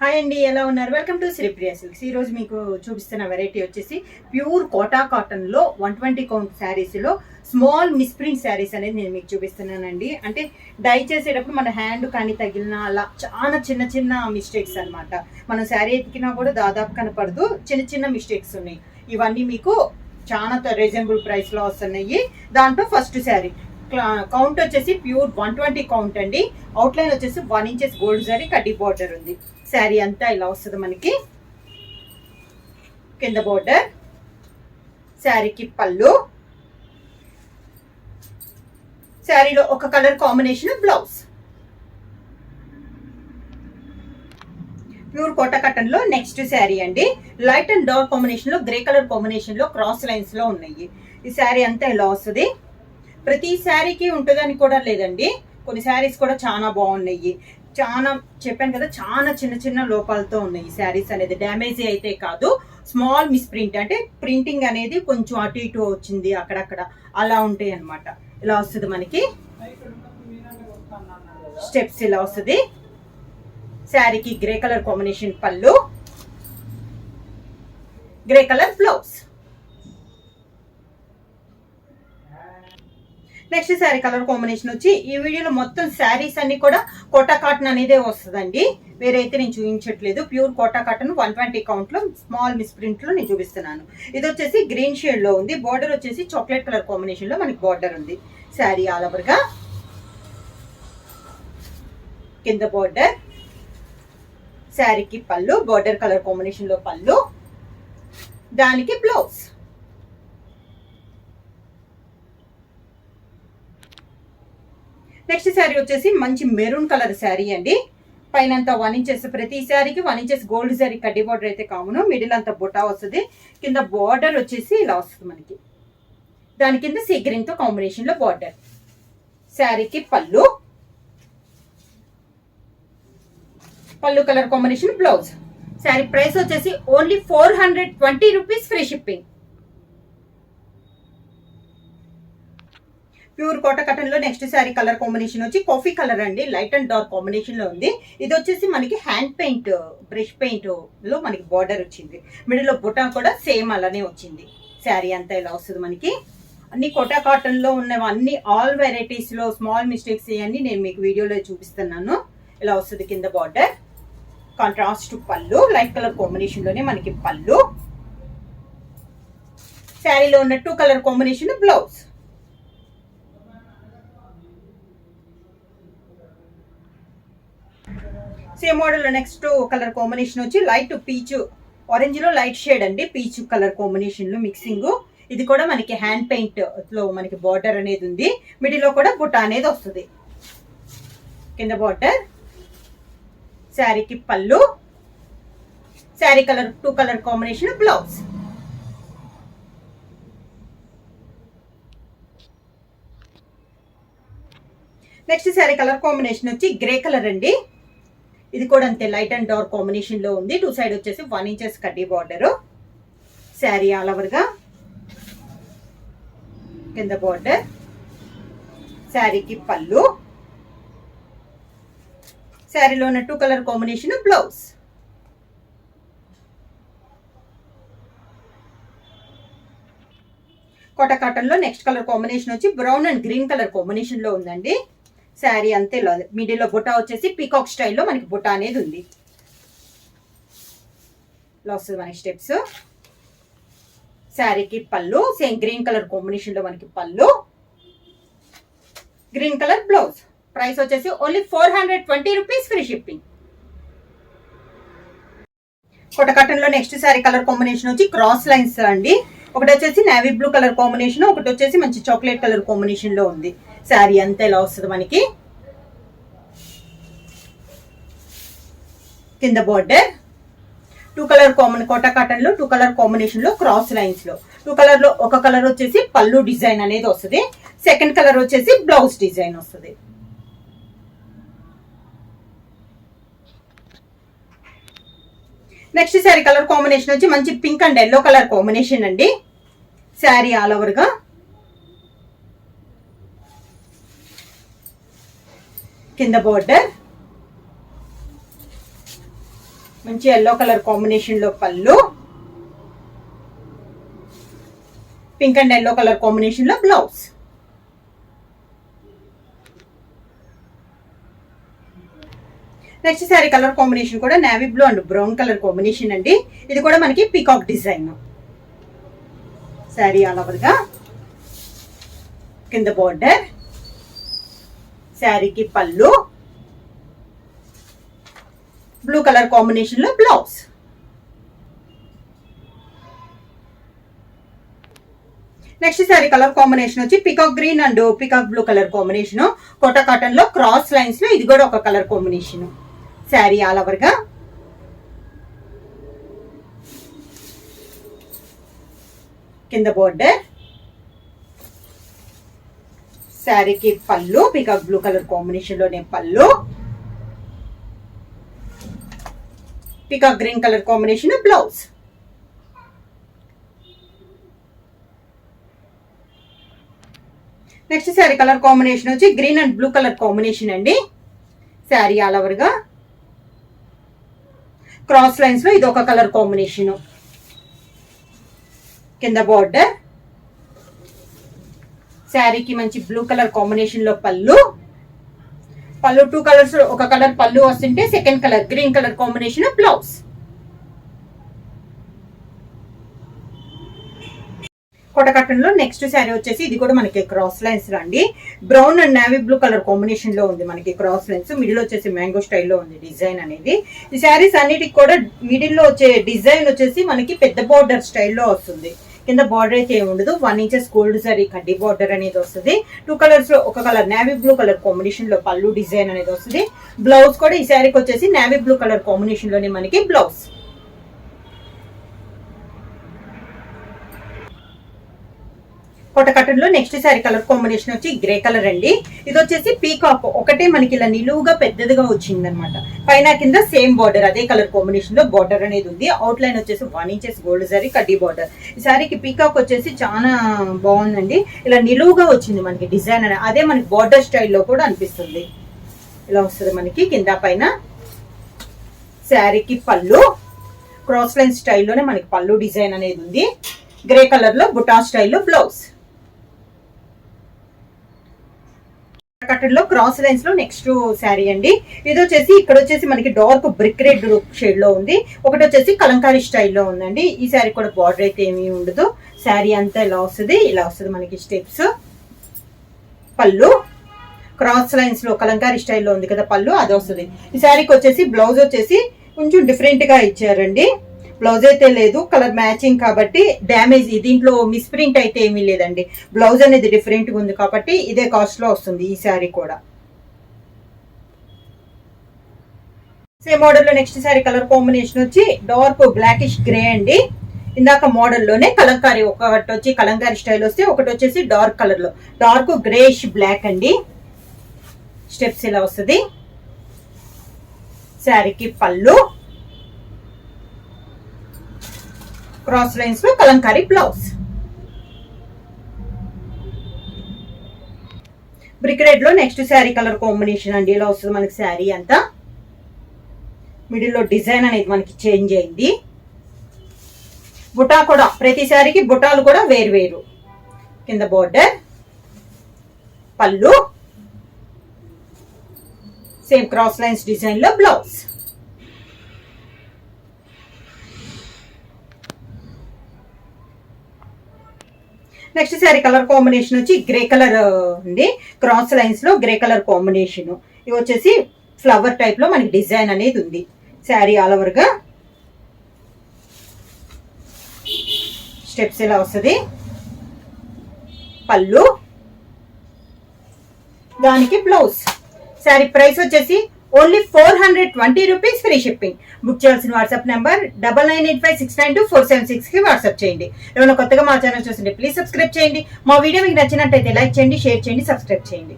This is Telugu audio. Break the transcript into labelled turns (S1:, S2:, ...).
S1: హాయ్ అండి, ఎలా ఉన్నారు? Welcome to Sripriya silks. ఈ రోజు మీకు చూపిస్తున్న వెరైటీ వచ్చేసి ప్యూర్ కోటా కాటన్ లో 120 కౌంట్ శారీస్ లో స్మాల్ మిస్ప్రింట్ శారీస్ అనేది నేను మీకు చూపిస్తున్నానండి. అంటే డై చేసేటప్పుడు మన హ్యాండ్ కానీ తగిలిన అలా చాలా చిన్న చిన్న మిస్టేక్స్ అనమాట. మనం శారీ ఎతికినా కూడా దాదాపు కనపడదు, చిన్న చిన్న మిస్టేక్స్ ఉన్నాయి. ఇవన్నీ మీకు చాలా రీజనబుల్ ప్రైస్ లో వస్తున్నాయి. దాంట్లో ఫస్ట్ శారీ కౌంట్ వచ్చేసి ప్యూర్ 120 కౌంట్ అండి. అవుట్లైన్ వచ్చేసి 1 ఇంచెస్ గోల్డ్ జరీ కడ్డీ బార్డర్ ఉంది. శారీ అంతా ఇలా వస్తుంది మనకి. కింద బార్డర్, శారీకి పళ్ళు, శారీలో ఒక colour combination blouse. Pure Kota cotton లో నెక్స్ట్ శారీ అండి. లైట్ అండ్ డార్క్ కాంబినేషన్ లో గ్రే కలర్ కాంబినేషన్ లో క్రాస్ లైన్స్ లో ఉన్నాయి. ఈ శారీ అంతా ఇలా వస్తుంది. ప్రతి శారీకి ఉంటుందని కూడా లేదండి, కొన్ని శారీస్ కూడా చాలా బాగున్నాయి. చాలా చెప్పాను కదా, చాలా చిన్న చిన్న లోపాలతో ఉన్నాయి ఈ శారీస్ అనేది. డ్యామేజ్ అయితే కాదు, స్మాల్ మిస్ ప్రింట్, అంటే ప్రింటింగ్ అనేది కొంచెం అటు ఇటు వచ్చింది అక్కడక్కడ, అలా ఉంటాయి అనమాట. ఇలా వస్తుంది మనకి. స్టెప్స్ ఇలా వస్తుంది. శారీకి గ్రే కలర్ కాంబినేషన్ పళ్ళు, grey colour blouse. Next sari colour combination వచ్చి, ఈ వీడియోలో మొత్తం శారీస్ అన్ని కూడా కోటా కాటన్ అనేదే వస్తుందండి, వేరే అయితే నేను చూపించట్లేదు. ప్యూర్ కోటా కాటన్ 120 కౌంట్ లో స్మాల్ మిస్ ప్రింట్ లో నేను చూపిస్తున్నాను. ఇది వచ్చేసి గ్రీన్ షేడ్ లో ఉంది. బార్డర్ వచ్చేసి చాక్లెట్ కలర్ కాంబినేషన్ లో మనకి బార్డర్ ఉంది. శారీ ఆల్ ఓవర్ గా కింద బార్డర్, శారీకి పళ్ళు, బార్డర్ కలర్ కాంబినేషన్ లో పళ్ళు, దానికి బ్లౌజ్. నెక్స్ట్ శారీ వచ్చేసి మంచి మెరూన్ కలర్ శారీ అండి. పైన అంతా 1 ఇంచెస్, ప్రతి శారీకి 1 ఇంచెస్ గోల్డ్ శారీ కడ్డీ బార్డర్ అయితే కామన్. మిడిల్ అంతా బుటా వస్తుంది. కింద బార్డర్ వచ్చేసి ఇలా వస్తుంది మనకి. దాని కింద సీ గ్రీన్ తో కాంబినేషన్ లో బార్డర్. శారీకి పళ్ళు, పళ్ళు colour combination blouse. Sari price వచ్చేసి only 420 rupees, free shipping. Pure Kota cotton లో నెక్స్ట్ శారీ కలర్ కాంబినేషన్ వచ్చి కాఫీ కలర్ అండి. లైట్ అండ్ డార్క్ కాంబినేషన్ లో ఉంది. ఇది వచ్చేసి మనకి హ్యాండ్ పెయింట్, బ్రష్ పెయింట్ లో మనకి బార్డర్ వచ్చింది. మిడిల్ లో బుటా కూడా సేమ్ అలానే వచ్చింది. శారీ అంతా ఇలా వస్తుంది మనకి. అన్ని కోటా కాటన్ లో ఉన్న అన్ని ఆల్ వెరైటీస్ లో స్మాల్ మిస్టేక్స్ ఇవన్నీ నేను మీకు వీడియోలో చూపిస్తున్నాను. ఇలా వస్తుంది కింద బార్డర్. కాంట్రాస్ట్ పళ్ళు, లైట్ కలర్ కాంబినేషన్ లోనే మనకి పళ్ళు. శారీలో ఉన్న 2 colour combination blouse. Same model next colour combination వచ్చి లైట్ పీచ్ ఆరెంజ్ లో లైట్ షేడ్ అండి. పీచ్ కలర్ కాంబినేషన్ లో మిక్సింగ్. ఇది కూడా మనకి హ్యాండ్ పెయింట్ లో మనకి బార్డర్ అనేది ఉంది. మిడిల్ లో కూడా బుట్ట అనేది వస్తుంది. కింద బార్డర్, శారీకి పళ్ళు, sari colour 2 colour combination blouse. Next sari colour combination వచ్చి గ్రే కలర్ అండి. ఇది కూడా అంతే, లైట్ అండ్ డార్క్ కాంబినేషన్ లో ఉంది. 2 సైడ్ వచ్చేసి 1 ఇంచెస్ కడ్డీ బార్డర్. శారీ ఆల్ ఓవర్ గా కింద బార్డర్, శారీకి పళ్ళు, శారీలో ఉన్న 2 colour combination blouse. Kota cotton లో నెక్స్ట్ కలర్ కాంబినేషన్ వచ్చి brown and green colour combination లో ఉందండి. శారీ అంతే మిడిల్ లో బుటా వచ్చేసి పీకాక్ స్టైల్లో మనకి బుటా అనేది ఉంది. ఇలా వస్తుంది మనకి స్టెప్స్. శారీకి పళ్ళు, సేమ్ గ్రీన్ కలర్ కాంబినేషన్ లో మనకి పళ్ళు, గ్రీన్ కలర్ బ్లౌజ్. ప్రైస్ వచ్చేసి only 420 rupees, free shipping. Kota cotton లో నెక్స్ట్ శారీ కలర్ కాంబినేషన్ వచ్చి క్రాస్ లైన్స్ అండి. ఒకటి వచ్చేసి నేవీ బ్లూ కలర్ కాంబినేషన్, ఒకటి వచ్చేసి మంచి చాక్లెట్ కలర్ కాంబినేషన్ లో ఉంది. శారీ అంతా ఇలా వస్తుంది మనకి. కింద బార్డర్ 2 కలర్ కోటా కాటన్ లో 2 కలర్ కాంబినేషన్ లో క్రాస్ లైన్స్ లో 2 కలర్ లో ఒక కలర్ వచ్చేసి పళ్ళు డిజైన్ అనేది వస్తుంది. సెకండ్ కలర్ వచ్చేసి బ్లౌజ్ డిజైన్ వస్తుంది. నెక్స్ట్ శారీ కలర్ కాంబినేషన్ వచ్చి మంచి pink and yellow colour combination అండి. శారీ ఆల్ ఓవర్ గా కింద బార్డర్, మంచి ఎల్లో కలర్ కాంబినేషన్ లో పళ్ళు, pink and yellow colour combination లో blouse. Next sari colour combination కూడా navy blue and brown colour combination అండి. ఇది కూడా మనకి peacock design. Sari all over గా కింద బోర్డర్, శారీకి పళ్ళు, బ్లూ కలర్ కాంబినేషన్ లో blouse. Next sari colour combination వచ్చి peacock green and peacock blue colour combination, Kota cotton లో క్రాస్ లైన్స్ లో ఇది కూడా ఒక colour combination. Sari all over గా కింద బోర్డర్, శారీకి పళ్ళు, పికాక్ బ్లూ కలర్ కాంబినేషన్ లోనే పళ్ళు, peacock green colour combination blouse. Next sari colour combination వచ్చి green and blue colour combination అండి. శారీ ఆల్ ఓవర్ గా క్రాస్ లైన్స్ లో ఇది ఒక కలర్ కాంబినేషన్. కింద బోర్డర్, శారీకి మంచి బ్లూ కలర్ కాంబినేషన్ లో పళ్ళు, పళ్ళు 2 కలర్స్, ఒక కలర్ పళ్ళు వస్తుంటే second colour green colour combination blouse. కోటకట్టంలో నెక్స్ట్ శారీ వచ్చేసి ఇది కూడా మనకి క్రాస్ లైన్స్ లో అండి. Brown and navy blue colour combination లో ఉంది మనకి క్రాస్ లైన్స్. మిడిల్ వచ్చేసి మ్యాంగో స్టైల్లో ఉంది డిజైన్ అనేది. ఈ శారీస్ అన్నిటికి కూడా మిడిల్ లో వచ్చే డిజైన్ వచ్చేసి మనకి పెద్ద బార్డర్ స్టైల్లో వస్తుంది. కింద బార్డర్ అయితే ఏమి ఉండదు. 1 ఇంచెస్ గోల్డ్ సారీ కడ్డీ బార్డర్ అనేది వస్తుంది. 2 కలర్స్ లో ఒక colour navy blue colour combination లో పళ్ళు డిజైన్ అనేది వస్తుంది. బ్లౌజ్ కూడా ఈ శారీకి వచ్చేసి నేవీ బ్లూ కలర్ కాంబినేషన్ లోనే మనకి బ్లౌజ్. కోటకట్టన్ లో నెక్స్ట్ శారీ కలర్ కాంబినేషన్ వచ్చి గ్రే కలర్ అండి. ఇది వచ్చేసి పీకాక్ ఒకటే మనకి ఇలా నిలువుగా పెద్దదిగా వచ్చింది అనమాట. పైన కింద సేమ్ బార్డర్ అదే కలర్ కాంబినేషన్ లో బార్డర్ అనేది ఉంది. అవుట్ లైన్ వచ్చేసి 1 ఇంచెస్ గోల్డ్ సారీ కడ్డీ బార్డర్. ఈ శారీకి పీకాక్ వచ్చేసి చాలా బాగుందండి. ఇలా నిలువుగా వచ్చింది మనకి డిజైన్ అనేది. అదే మనకి బార్డర్ స్టైల్లో కూడా అనిపిస్తుంది. ఇలా వస్తుంది మనకి కింద పైన. శారీకి పళ్ళు క్రాస్ లైన్ స్టైల్లోనే మనకి పళ్ళు డిజైన్ అనేది ఉంది. గ్రే కలర్ లో బుటా స్టైల్లో బ్లౌజ్. కట్టన్ లో క్రాస్ లైన్స్ లో నెక్స్ట్ శారీ అండి. ఇది వచ్చేసి ఇక్కడ వచ్చేసి మనకి డార్క్ బ్రిక్ రెడ్ షేడ్ లో ఉంది. ఒకటి వచ్చేసి కలంకారీ స్టైల్లో ఉందండి. ఈ శారీ కూడా బార్డర్ అయితే ఏమీ ఉండదు. శారీ అంతా ఇలా వస్తుంది. ఇలా వస్తుంది మనకి స్టెప్స్. పళ్ళు క్రాస్ లైన్స్ లో కలంకారీ స్టైల్లో ఉంది కదా పళ్ళు, అది వస్తుంది. ఈ శారీకి వచ్చేసి బ్లౌజ్ వచ్చేసి కొంచెం డిఫరెంట్ గా ఇచ్చారండి. బ్లౌజ్ అయితే లేదు, కలర్ మ్యాచింగ్ కాబట్టి డ్యామేజ్ దీంట్లో మిస్ప్రింట్ అయితే ఏమీ లేదండి. బ్లౌజ్ అనేది డిఫరెంట్ గా ఉంది కాబట్టి ఇదే కాస్ట్ లో వస్తుంది ఈ శారీ కూడా. సేమ్ మోడల్ లో నెక్స్ట్ శారీ కలర్ కాంబినేషన్ వచ్చి డార్క్ బ్లాకిష్ గ్రే అండి. ఇందాక మోడల్లోనే కలంకారీ, ఒకటి వచ్చి కలంకారీ స్టైల్ వస్తే ఒకటి వచ్చేసి డార్క్ కలర్ లో డార్క్ గ్రేష్ బ్లాక్ అండి. స్టెప్స్ ఇలా వస్తుంది. శారీకి పళ్ళు క్రాస్ లైన్స్ లో కలంకారీ బ్లౌజ్. బ్రిక్ రెడ్ లో నెక్స్ట్ శారీ కలర్ కాంబినేషన్ అండి. ఇలా వస్తుంది మనకి శారీ అంతా. మిడిల్ లో డిజైన్ అనేది మనకి చేంజ్ అయింది. బుటా కూడా ప్రతి శారీకి బుటాలు కూడా వేరు వేరు. కింద బోర్డర్, పళ్ళు సేమ్ క్రాస్ లైన్స్ డిజైన్ లో blouse. Next sari colour combination వచ్చి గ్రే కలర్ అండి. క్రాస్ లైన్స్ లో గ్రే కలర్ కాంబినేషన్. ఇవి వచ్చేసి ఫ్లవర్ టైప్ లో మనకి డిజైన్ అనేది ఉంది. శారీ ఆల్ ఓవర్ గా స్టెప్స్ ఇలా వస్తుంది. పళ్ళు దానికి బ్లౌజ్. శారీ ప్రైస్ వచ్చేసి only 420 rupees, free shipping. Book చేయాల్సిన వాట్సాప్ నెంబర్ 9985692476 కి వాట్సాప్ చేయండి. ఏమైనా కొత్తగా మా ఛానల్ చూస్తుంటే ప్లీజ్ సబ్స్క్రైబ్ చేయండి. మా వీడియో మీకు నచ్చినట్టయితే లైక్ చేయండి, షేర్ చేయండి, సబ్స్క్రైబ్ చేయండి.